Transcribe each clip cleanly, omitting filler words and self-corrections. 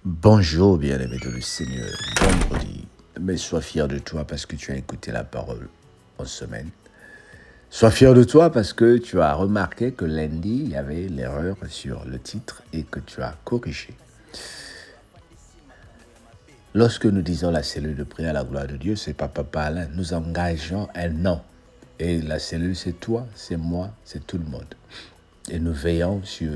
Bonjour, bien-aimé de le Seigneur, vendredi. Mais sois fier de toi parce que tu as écouté la parole en semaine. Sois fier de toi parce que tu as remarqué que lundi, il y avait l'erreur sur le titre et que tu as corrigé. Lorsque nous disons la cellule de prière à la gloire de Dieu, c'est pas Papa Alain. Nous engageons un nom. Et la cellule, c'est toi, c'est moi, c'est tout le monde. Et nous veillons sur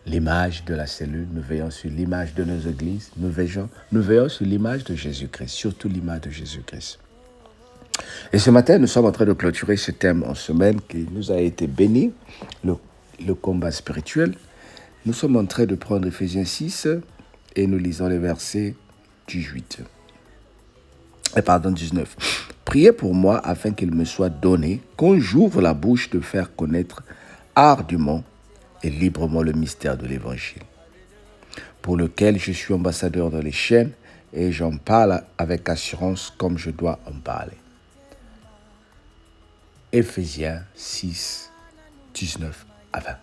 l'image de la cellule, nous veillons sur l'image de nos églises, nous veillons sur l'image de Jésus-Christ, surtout l'image de Jésus-Christ. Et ce matin, nous sommes en train de clôturer ce thème en semaine qui nous a été béni, le combat spirituel. Nous sommes en train de prendre Ephésiens 6 et nous lisons les versets 19. Priez pour moi afin qu'il me soit donné, quand j'ouvre la bouche, de faire connaître ardument et librement le mystère de l'Évangile, pour lequel je suis ambassadeur dans les chaînes et j'en parle avec assurance comme je dois en parler. Ephésiens 6, 19 à 20.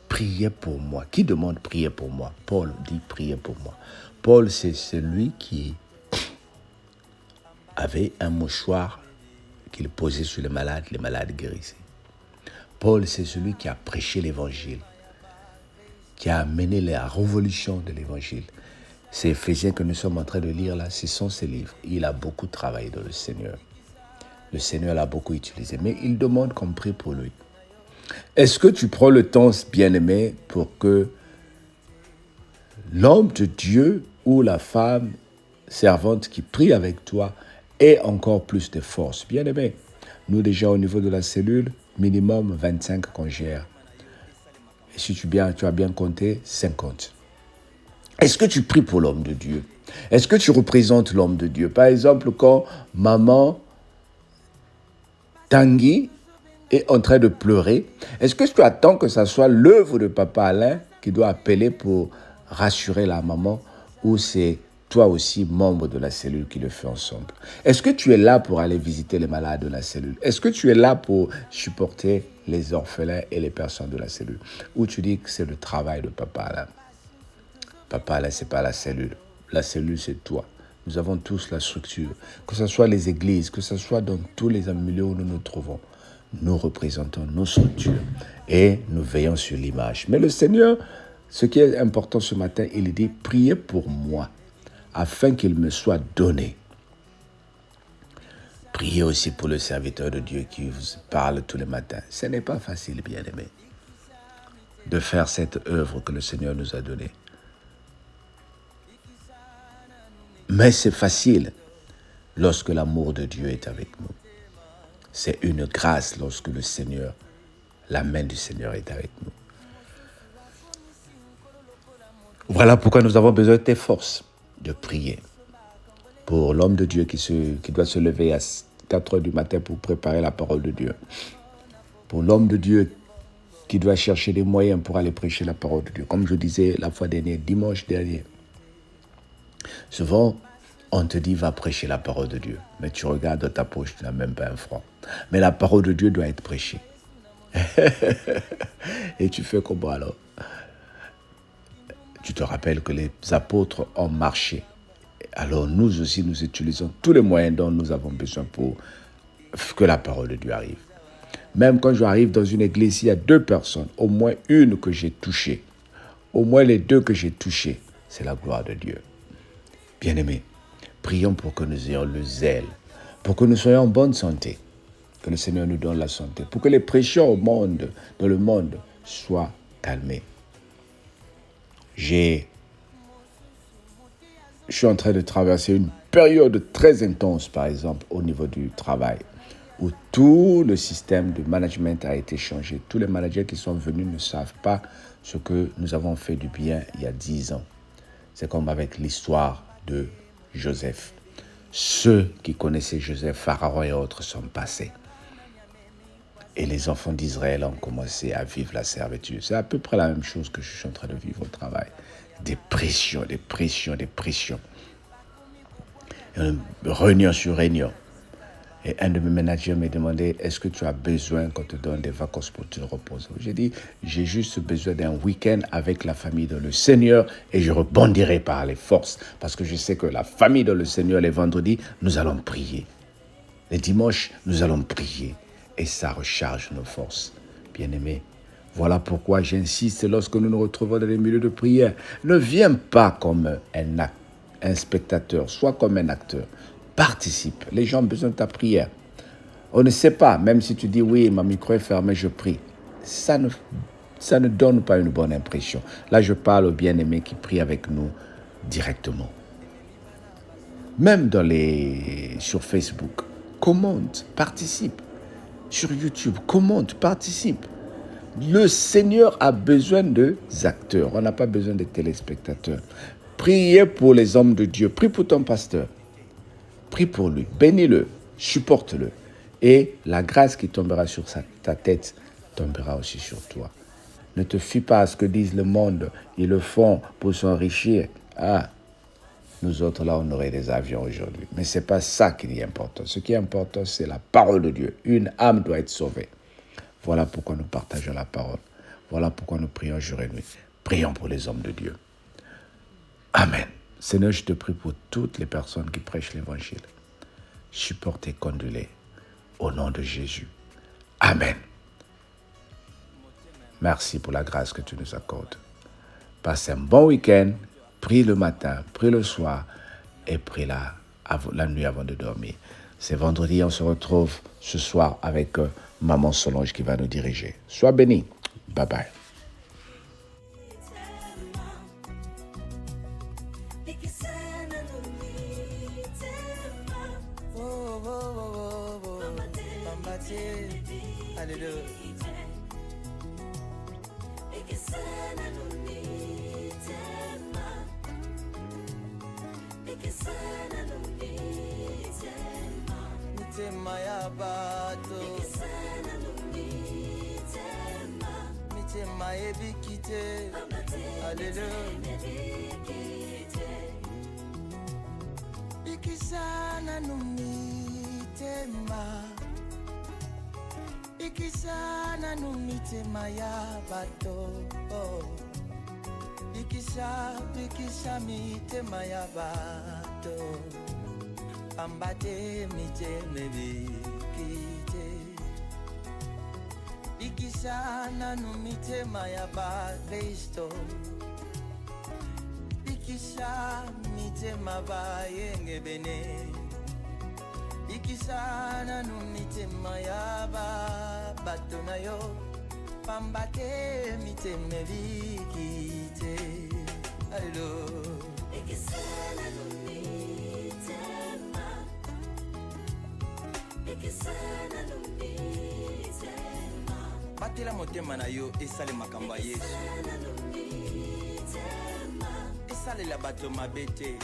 Priez pour moi. Qui demande prier pour moi? Paul dit prier pour moi. Paul, c'est celui qui avait un mouchoir qu'il posait sur les malades guérissaient. Paul, c'est celui qui a prêché l'évangile, qui a amené la révolution de l'évangile. C'est Éphésiens que nous sommes en train de lire là, ce sont ses livres. Il a beaucoup travaillé dans le Seigneur. Le Seigneur l'a beaucoup utilisé, mais il demande qu'on prie pour lui. Est-ce que tu prends le temps, bien-aimé, pour que l'homme de Dieu ou la femme servante qui prie avec toi ait encore plus de force? Bien-aimé, nous déjà au niveau de la cellule, minimum 25 congères. Et si tu as bien compté, 50. Est-ce que tu pries pour l'homme de Dieu? Est-ce que tu représentes l'homme de Dieu? Par exemple, quand maman Tanguy est en train de pleurer, est-ce que tu attends que ce soit l'œuvre de Papa Alain qui doit appeler pour rassurer la maman, ou c'est toi aussi, membre de la cellule, qui le fait ensemble? Est-ce que tu es là pour aller visiter les malades de la cellule? Est-ce que tu es là pour supporter les orphelins et les personnes de la cellule? Ou tu dis que c'est le travail de Papa Alain? Papa Alain, ce n'est pas la cellule. La cellule, c'est toi. Nous avons tous la structure. Que ce soit les églises, que ce soit dans tous les milieux où nous nous trouvons, nous représentons nos structures et nous veillons sur l'image. Mais le Seigneur, ce qui est important ce matin, il dit « Priez pour moi, afin qu'il me soit donné ». Priez aussi pour le serviteur de Dieu qui vous parle tous les matins. Ce n'est pas facile, bien-aimé, de faire cette œuvre que le Seigneur nous a donnée. Mais c'est facile lorsque l'amour de Dieu est avec nous. C'est une grâce lorsque le Seigneur, la main du Seigneur est avec nous. Voilà pourquoi nous avons besoin de tes forces, de prier pour l'homme de Dieu qui doit se lever à 4 heures du matin pour préparer la parole de Dieu. Pour l'homme de Dieu qui doit chercher des moyens pour aller prêcher la parole de Dieu. Comme je disais la fois dernière, dimanche dernier. Souvent, on te dit, va prêcher la parole de Dieu. Mais tu regardes dans ta poche, tu n'as même pas un franc. Mais la parole de Dieu doit être prêchée. Et tu fais comment alors? Tu te rappelles que les apôtres ont marché. Alors nous aussi, nous utilisons tous les moyens dont nous avons besoin pour que la parole de Dieu arrive. Même quand j'arrive dans une église, il y a 2 personnes, au moins une que j'ai touchée. Au moins les 2 que j'ai touchées, c'est la gloire de Dieu. Bien-aimés, prions pour que nous ayons le zèle, pour que nous soyons en bonne santé, que le Seigneur nous donne la santé, pour que les pressions dans le monde, soient calmées. Je suis en train de traverser une période très intense, par exemple, au niveau du travail, où tout le système de management a été changé. Tous les managers qui sont venus ne savent pas ce que nous avons fait du bien il y a 10 ans. C'est comme avec l'histoire de Joseph. Ceux qui connaissaient Joseph, Pharaon et autres, sont passés. Et les enfants d'Israël ont commencé à vivre la servitude. C'est à peu près la même chose que je suis en train de vivre au travail. Des pressions. Réunion sur réunion. Et un de mes managers m'a demandé, est-ce que tu as besoin qu'on te donne des vacances pour te reposer? J'ai dit, j'ai juste besoin d'un week-end avec la famille de le Seigneur et je rebondirai par les forces. Parce que je sais que la famille de le Seigneur, les vendredis, nous allons prier. Les dimanches, nous allons prier. Et ça recharge nos forces. Bien-aimés, voilà pourquoi j'insiste lorsque nous nous retrouvons dans les milieux de prière. Ne viens pas comme un spectateur, sois comme un acteur. Participe. Les gens ont besoin de ta prière. On ne sait pas, même si tu dis oui, ma micro est fermée, je prie. Ça ne donne pas une bonne impression. Là, je parle aux bien-aimés qui prient avec nous directement. Même sur Facebook, commente, participe. Sur YouTube, commente, participe. Le Seigneur a besoin de acteurs. On n'a pas besoin de téléspectateurs. Priez pour les hommes de Dieu. Prie pour ton pasteur. Prie pour lui. Bénis-le. Supporte-le. Et la grâce qui tombera sur ta tête tombera aussi sur toi. Ne te fie pas à ce que disent le monde. Ils le font pour s'enrichir. Nous autres, là, on aurait des avions aujourd'hui. Mais ce n'est pas ça qui est important. Ce qui est important, c'est la parole de Dieu. Une âme doit être sauvée. Voilà pourquoi nous partageons la parole. Voilà pourquoi nous prions jour et nuit. Prions pour les hommes de Dieu. Amen. Seigneur, je te prie pour toutes les personnes qui prêchent l'évangile. Supporte et conduis-les au nom de Jésus. Amen. Merci pour la grâce que tu nous accordes. Passe un bon week-end. Prie le matin, prie le soir et prie la nuit avant de dormir. C'est vendredi, on se retrouve ce soir avec Maman Solange qui va nous diriger. Sois béni. Bye bye. Mitema ya bato mitema ebikite Alléluia Bikisana numitema Bikisana numitema ya bato Bikisa mitema ya bato Ambate miteme bikite Bikisana numitema ya ba Kristo Bikisa mitema ba yenge bene Bikisana numitema ya ba bato na yo Pambate miteme bikite Alléluia Bikisana numitema Batela motema na yo esale makambo ya Yesu esale la bato mabete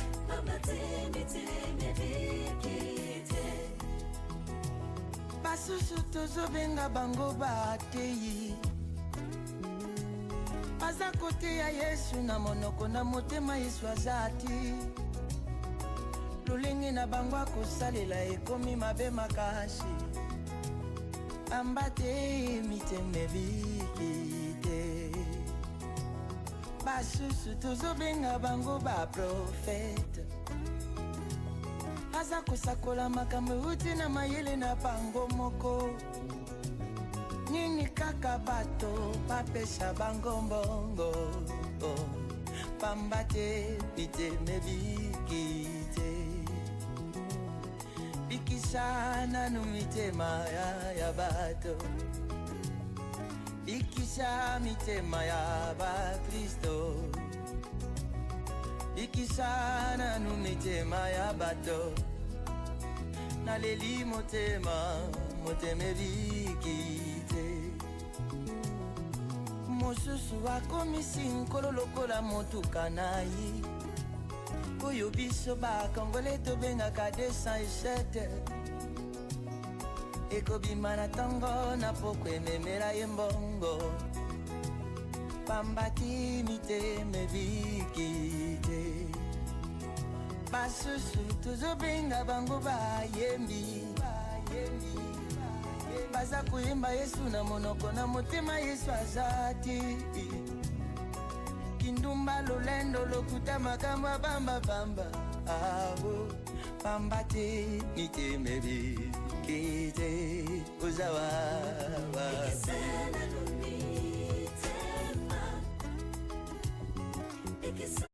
basusu tozobenga bango bateyi baza kote ya Yesu na monoko na motema Yesu azati lolenge na bango akosalela ekomi mabe makasi ambate miteme bikite basusu tozobenga bango baprofete aza kosakola makambo euti na mayele na bango moko nini kaka bato bapesa bango mbongo pambate miteme bikite Bikisana numitema ya bato Bikisa mitema ya ba Kristo Bikisana numitema ya bato Naleli motema moteme bikite Mosusu akomisi nkolo lokola motuka nayi Oyo biso bakongole tobengaka 207 Ekobima na tango na poko ememela ye mbongo Pambati miteme bikite Basusu tozobenga bango bayembi baza kuimba Yesu na monoko na motema Yesu azati kindumba lolendo lokuta makambo bamba bamba awo pamba te nitemeli kite uzawa